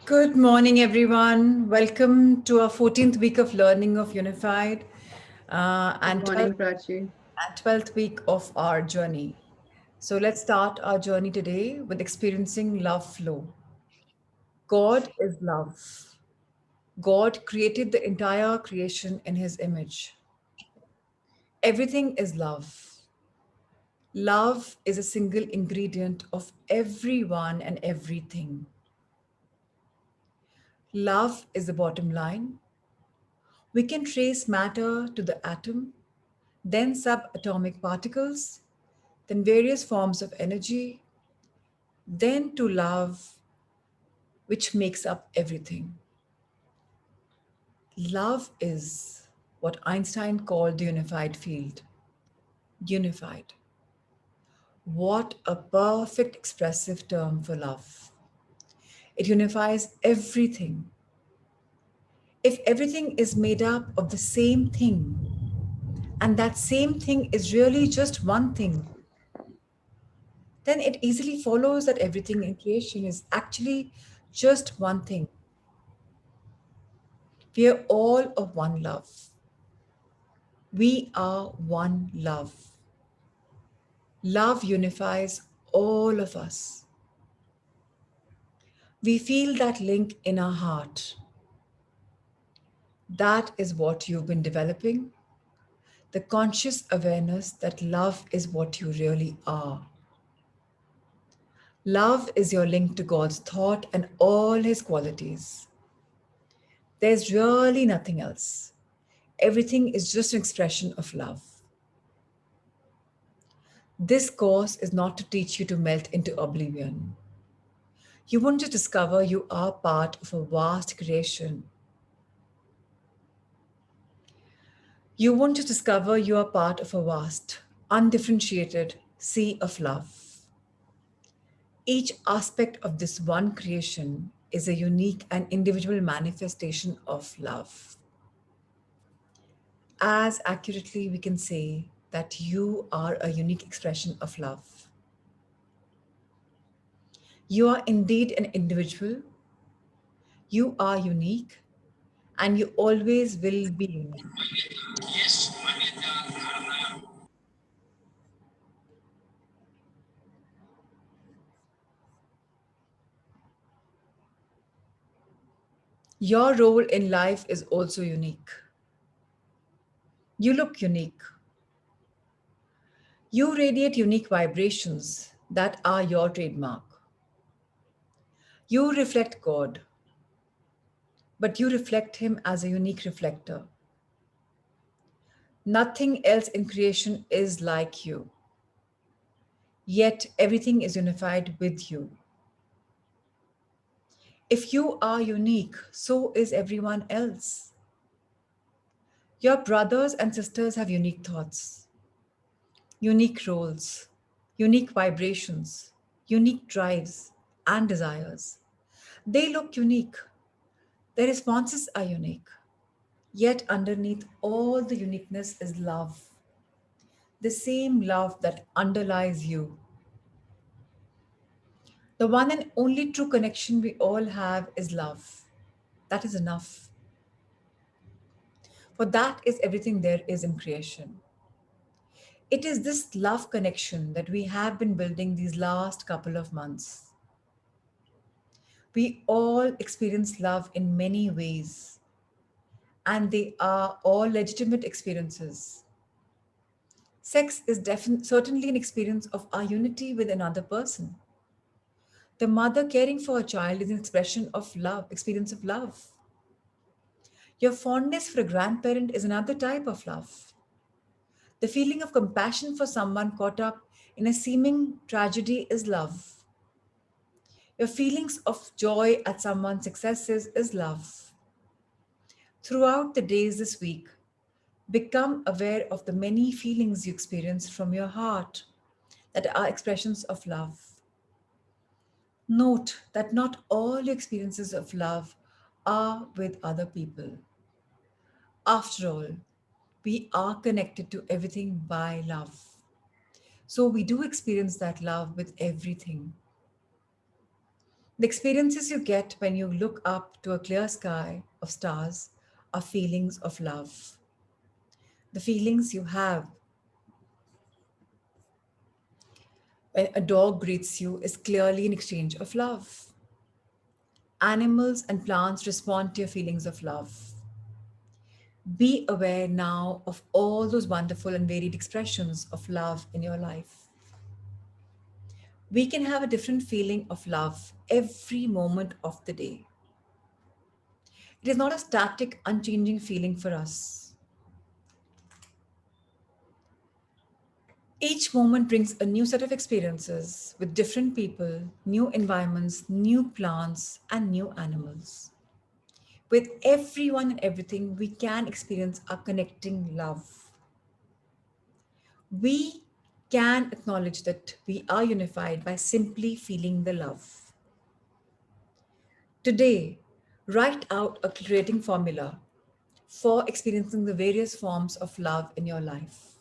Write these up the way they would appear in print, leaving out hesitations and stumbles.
Good morning, everyone. Welcome to our 14th week of learning of Unified Good and morning, Prachi. 12th week of our journey. So let's start our journey today with experiencing love flow. God is love. God created the entire creation in his image. Everything is love. Love is a single ingredient of everyone and everything. Love is the bottom line. We can trace matter to the atom, then subatomic particles, then various forms of energy, then to love, which makes up everything. Love is what Einstein called the unified field. Unified. What a perfect expressive term for love. It unifies everything. If everything is made up of the same thing, and that same thing is really just one thing, then it easily follows that everything in creation is actually just one thing. We are all of one love. We are one love. Love unifies all of us. We feel that link in our heart. That is what you've been developing, the conscious awareness that love is what you really are. Love is your link to God's thought and all his qualities. There's really nothing else. Everything is just an expression of love. This course is not to teach you to melt into oblivion. You want to discover you are part of a vast creation. You want to discover you are part of a vast, undifferentiated sea of love. Each aspect of this one creation is a unique and individual manifestation of love. As accurately, we can say that you are a unique expression of love. You are indeed an individual, you are unique, and you always will be unique. Your role in life is also unique. You look unique. You radiate unique vibrations that are your trademark. You reflect God, but you reflect Him as a unique reflector. Nothing else in creation is like you, yet everything is unified with you. If you are unique, so is everyone else. Your brothers and sisters have unique thoughts, unique roles, unique vibrations, unique drives and desires. They look unique. Their responses are unique. Yet underneath all the uniqueness is love, the same love that underlies you. The one and only true connection we all have is love. That is enough. For that is everything there is in creation. It is this love connection that we have been building these last couple of months. We all experience love in many ways, and they are all legitimate experiences. Sex is certainly an experience of our unity with another person. The mother caring for a child is an expression of love, experience of love. Your fondness for a grandparent is another type of love. The feeling of compassion for someone caught up in a seeming tragedy is love. Your feelings of joy at someone's successes is love. Throughout the days this week, become aware of the many feelings you experience from your heart that are expressions of love. Note that not all your experiences of love are with other people. After all, we are connected to everything by love. So we do experience that love with everything. The experiences you get when you look up to a clear sky of stars are feelings of love. The feelings you have when a dog greets you is clearly an exchange of love. Animals and plants respond to your feelings of love. Be aware now of all those wonderful and varied expressions of love in your life. We can have a different feeling of love every moment of the day. It is not a static, unchanging feeling for us. Each moment brings a new set of experiences with different people, new environments, new plants, and new animals. With everyone and everything, we can experience a connecting love. We can acknowledge that we are unified by simply feeling the love. Today, write out a creating formula for experiencing the various forms of love in your life.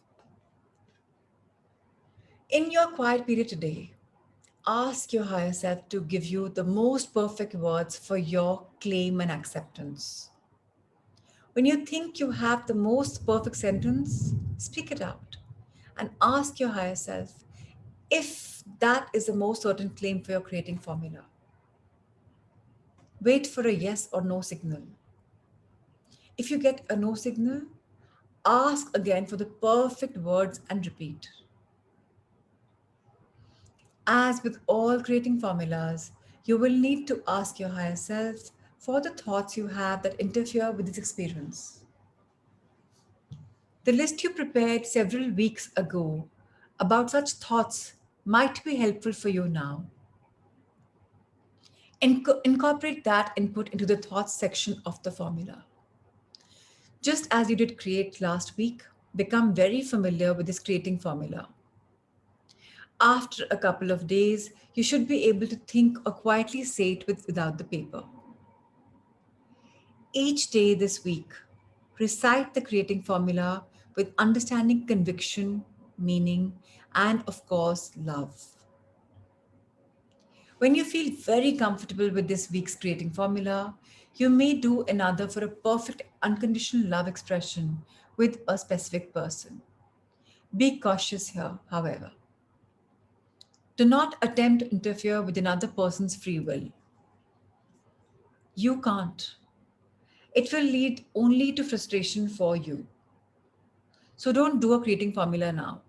In your quiet period today, ask your higher self to give you the most perfect words for your claim and acceptance. When you think you have the most perfect sentence, speak it out and ask your higher self if that is the most certain claim for your creating formula. Wait for a yes or no signal. If you get a no signal, ask again for the perfect words and repeat. As with all creating formulas, you will need to ask your higher self for the thoughts you have that interfere with this experience. The list you prepared several weeks ago about such thoughts might be helpful for you now. Incorporate that input into the thoughts section of the formula. Just as you did create last week, become very familiar with this creating formula. After a couple of days, you should be able to think or quietly say it without the paper. Each day this week, recite the creating formula with understanding, conviction, meaning, and of course, love. When you feel very comfortable with this week's creating formula, you may do another for a perfect unconditional love expression with a specific person. Be cautious here, however. Do not attempt to interfere with another person's free will. You can't. It will lead only to frustration for you. So don't do a creating formula now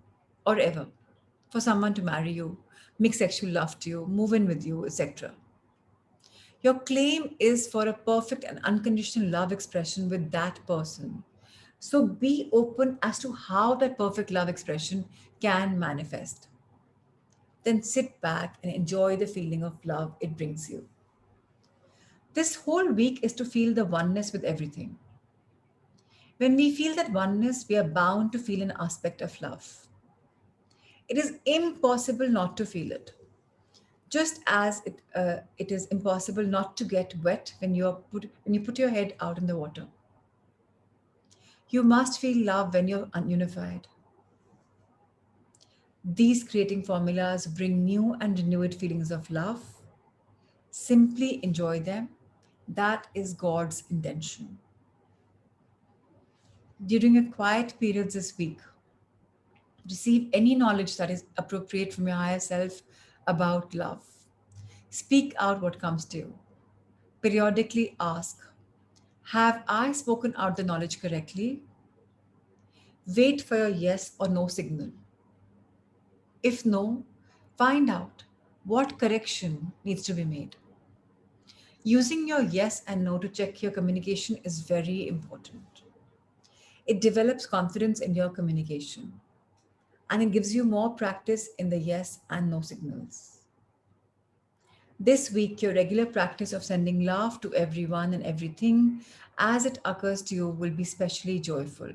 or ever for someone to marry you, make sexual love to you, move in with you, etc. Your claim is for a perfect and unconditional love expression with that person. So be open as to how that perfect love expression can manifest. Then sit back and enjoy the feeling of love it brings you. This whole week is to feel the oneness with everything. When we feel that oneness, we are bound to feel an aspect of love. It is impossible not to feel it. Just as it is impossible not to get wet when you put your head out in the water. You must feel love when you're unified. These creating formulas bring new and renewed feelings of love. Simply enjoy them. That is God's intention. During your quiet periods this week, receive any knowledge that is appropriate from your higher self about love. Speak out what comes to you. Periodically ask, have I spoken out the knowledge correctly? Wait for your yes or no signal. If no, find out what correction needs to be made. Using your yes and no to check your communication is very important. It develops confidence in your communication and it gives you more practice in the yes and no signals. This week, your regular practice of sending love to everyone and everything as it occurs to you will be specially joyful.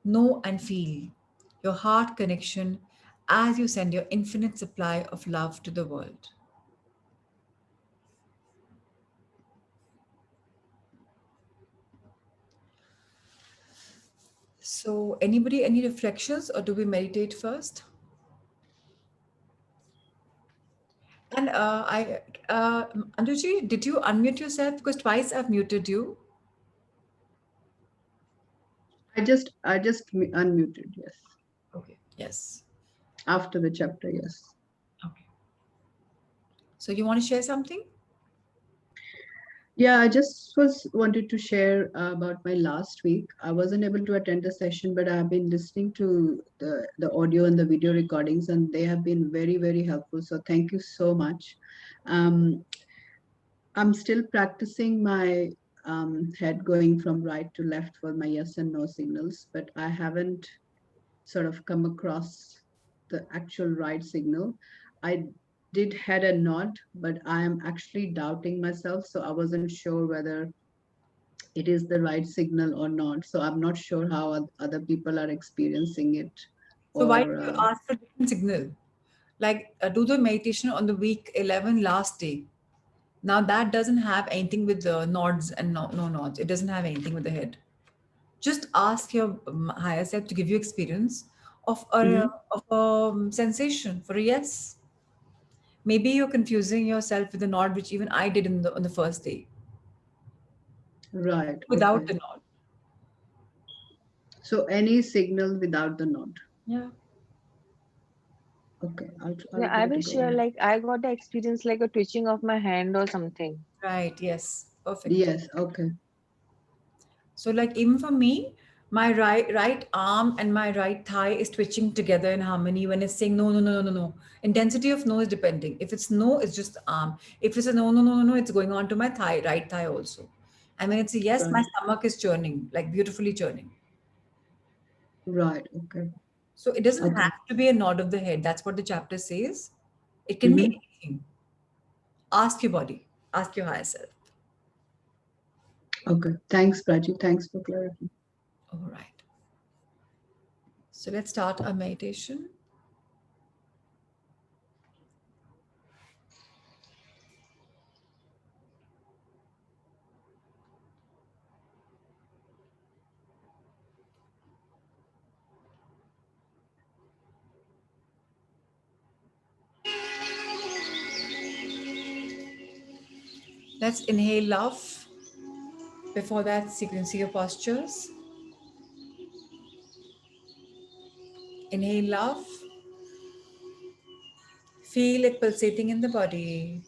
Know and feel your heart connection as you send your infinite supply of love to the world. So, anybody, any reflections, or do we meditate first? And Anjuji, did you unmute yourself? Because twice I've muted you. I just unmuted, yes. Okay. Yes. After the chapter, yes. Okay. So you want to share something? Yeah, I just was wanted to share about my last week. I wasn't able to attend the session, but I've been listening to the audio and the video recordings, and they have been very, very helpful. So thank you so much. Um, I'm still practicing my head going from right to left for my yes and no signals, but I haven't sort of come across the actual right signal. I did had a nod, but I am actually doubting myself. So I wasn't sure whether it is the right signal or not. So I'm not sure how other people are experiencing it. So why don't Or you ask for a different signal? Like do the meditation on the week 11 last day. Now that doesn't have anything with the nods and no nods. It doesn't have anything with the head. Just ask your higher self to give you experience of a Mhm. of a sensation for a yes. Maybe you're confusing yourself with the nod, which even I did in the on the first day Right, without okay. the nod. So any signal without the nod. Yeah. Okay, I'll Yeah, give I it a will go. share like I got the experience like a twitching of my hand or something. Right. Yes. Perfect. Yes, okay. So like even for me, my right arm and my right thigh is twitching together in harmony when it's saying no, no, no, no, no, no. Intensity of no is depending. If it's no, it's just the arm. If it's a no, no, no, no, no, it's going on to my thigh, right thigh also. And when it's a yes, my Right, stomach is churning, like beautifully churning. right, okay. So it doesn't Okay. have to be a nod of the head. That's what the chapter says. It can be Mm-hmm. anything. Ask your body, ask your higher self. Okay. Thanks, Prachi. Thanks for clarity. All right. So let's start our meditation. Let's inhale love. Before that, sequence your postures. Inhale love. Feel it pulsating in the body.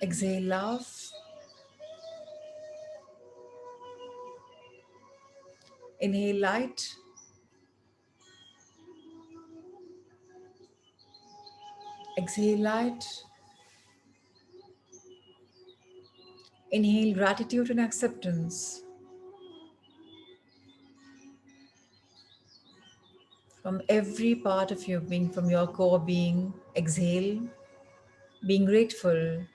Exhale love. Inhale light. Exhale light. Inhale gratitude and acceptance from every part of your being, from your core being. Exhale, being grateful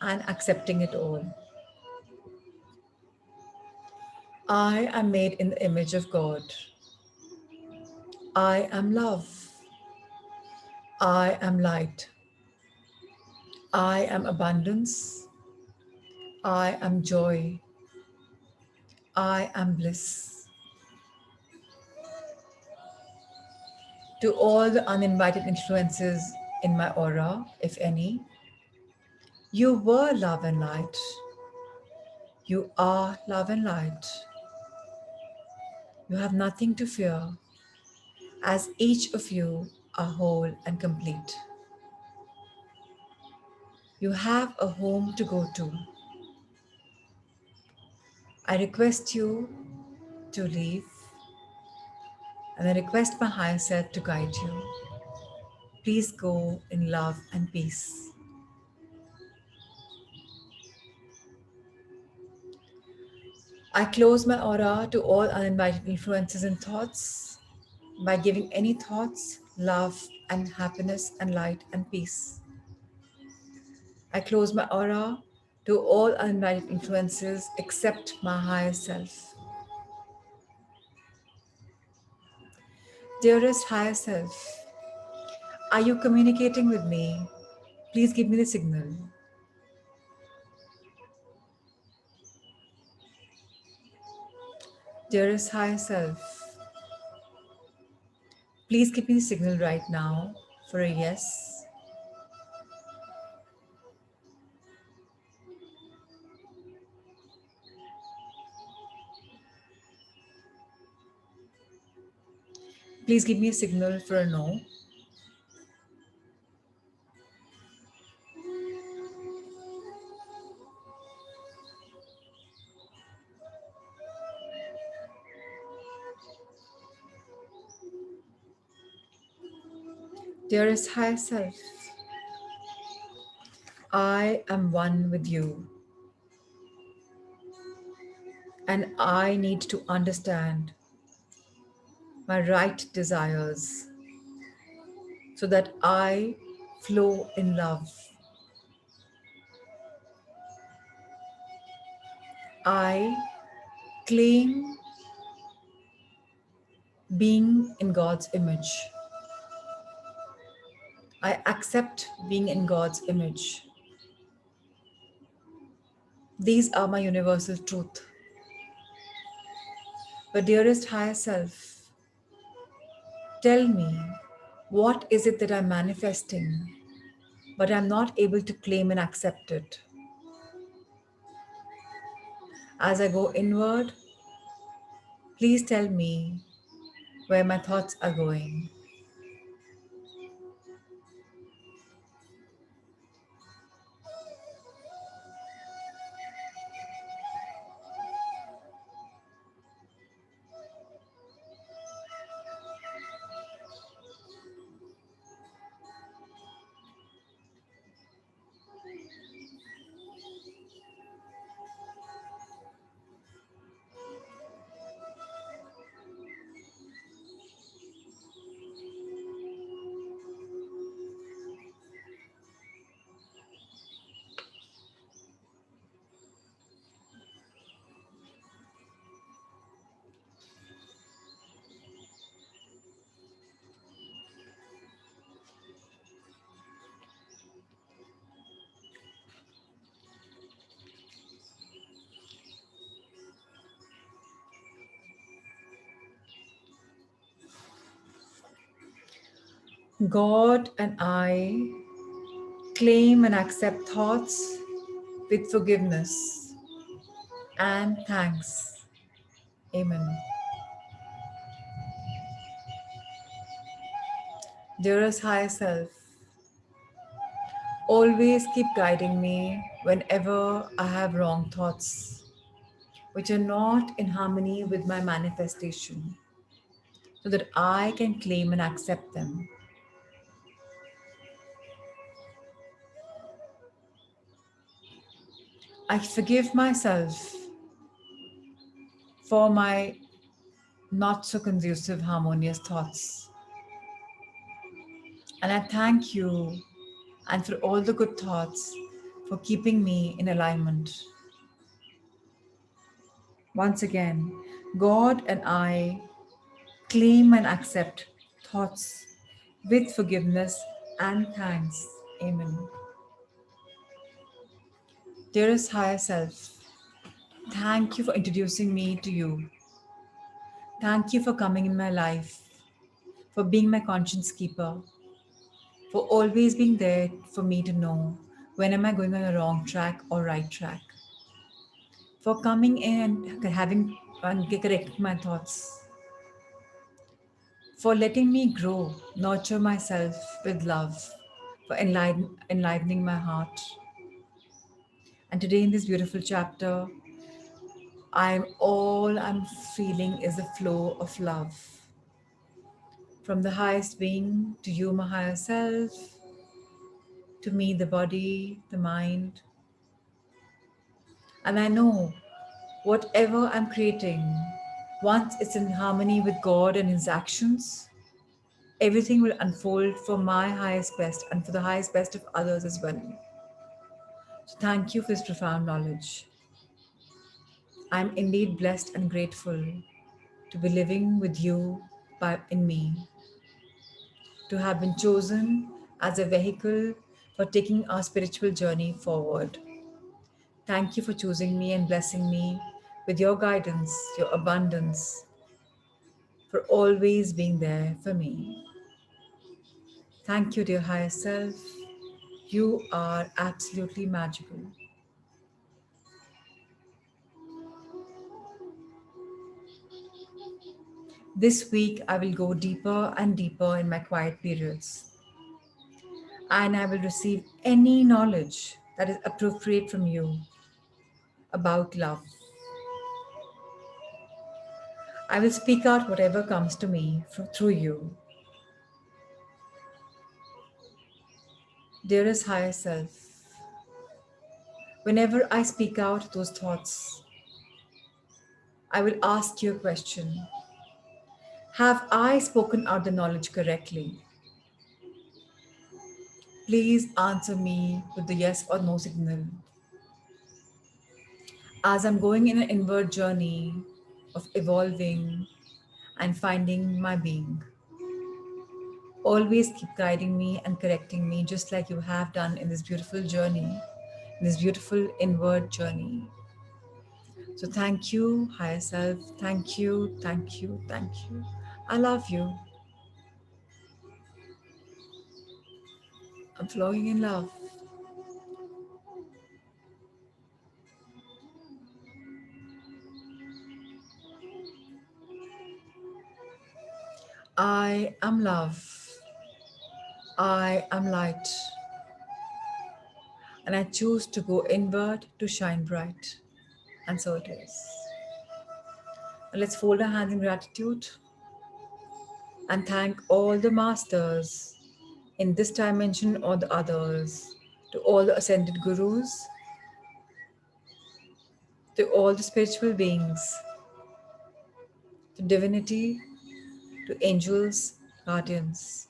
and accepting it all. I am made in the image of God. I am love. I am light. I am abundance. I am joy. I am bliss. To all the uninvited influences in my aura, if any, you were love and light. You are love and light. You have nothing to fear, as each of you are whole and complete. You have a home to go to. I request you to leave, and I request my higher self to guide you. Please go in love and peace. I close my aura to all uninvited influences and thoughts by giving any thoughts love and happiness and light and peace. I close my aura to all uninvited influences except my higher self. Dearest higher self, are you communicating with me? Please give me the signal. Dearest higher self, Please give me the signal right now for a yes. Please give me a signal for a no. Dearest higher self, I am one with you, and I need to understand my right desires so that I flow in love. I claim being in God's image. I accept being in God's image. These are my universal truth. But dearest higher self, tell me, what is it that I'm manifesting, but I'm not able to claim and accept it? As I go inward, please tell me where my thoughts are going. God and I claim and accept thoughts with forgiveness and thanks. Amen. Dearest higher self, always keep guiding me whenever I have wrong thoughts, which are not in harmony with my manifestation, so that I can claim and accept them. I forgive myself for my not so conducive, harmonious thoughts. And I thank you and for all the good thoughts for keeping me in alignment. Once again, God and I claim and accept thoughts with forgiveness and thanks. Amen. Dearest higher self, thank you for introducing me to you. Thank you for coming in my life, for being my conscience keeper, for always being there for me to know when am I going on a wrong track or right track, for coming in and having and corrected my thoughts, for letting me grow, nurture myself with love, for enlivening my heart. And today, in this beautiful chapter, all I'm feeling is the flow of love from the highest being to you, my higher self, to me, the body, the mind. And I know whatever I'm creating, once it's in harmony with God and His actions, everything will unfold for my highest best and for the highest best of others as well. So thank you for this profound knowledge. I'm indeed blessed and grateful to be living with you in me, to have been chosen as a vehicle for taking our spiritual journey forward. Thank you for choosing me and blessing me with your guidance, your abundance, for always being there for me. Thank you, dear higher self. You are absolutely magical. This week, I will go deeper and deeper in my quiet periods, and I will receive any knowledge that is appropriate from you about love. I will speak out whatever comes to me through you. Dearest higher self, whenever I speak out those thoughts, I will ask you a question. Have I spoken out the knowledge correctly? Please answer me with the yes or no signal. As I'm going in an inward journey of evolving and finding my being, always keep guiding me and correcting me just like you have done in this beautiful journey, in this beautiful inward journey. So thank you, higher self. Thank you, thank you, thank you. I love you. I'm flowing in love. I am love. I am light. And I choose to go inward to shine bright. And so it is. And let's fold our hands in gratitude and thank all the masters in this dimension or the others, to all the ascended gurus, to all the spiritual beings, to divinity, to angels, guardians.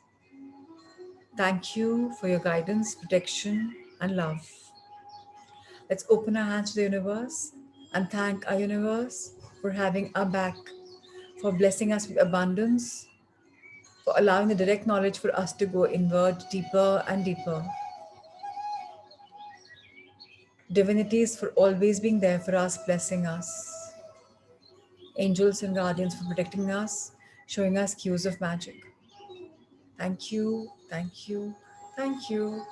Thank you for your guidance, protection, and love. Let's open our hands to the universe and thank our universe for having our back, for blessing us with abundance, for allowing the direct knowledge for us to go inward deeper and deeper. Divinities for always being there for us, blessing us. Angels and guardians for protecting us, showing us cues of magic. Thank you, thank you, thank you.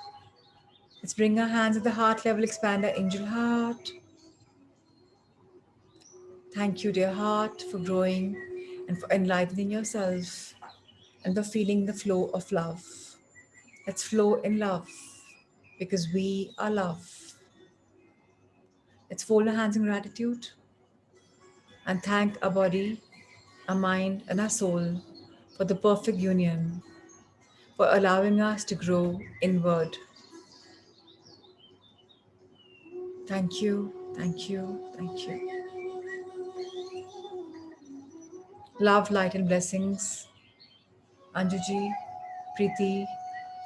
Let's bring our hands at the heart level, expand our angel heart. Thank you, dear heart, for growing and for enlightening yourself and for feeling the flow of love. Let's flow in love because we are love. Let's fold our hands in gratitude and thank our body, our mind, and our soul for the perfect union, for allowing us to grow inward. Thank you, thank you, thank you. Love, light, and blessings. Anjuji, Preeti,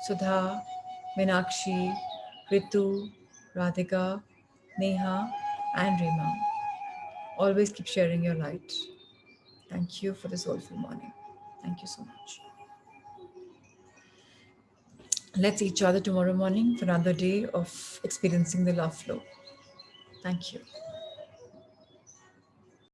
Sudha, Meenakshi, Ritu, Radhika, Neha, and Rima. Always keep sharing your light. Thank you for this soulful morning. Thank you so much. Let's see each other tomorrow morning for another day of experiencing the love flow. Thank you.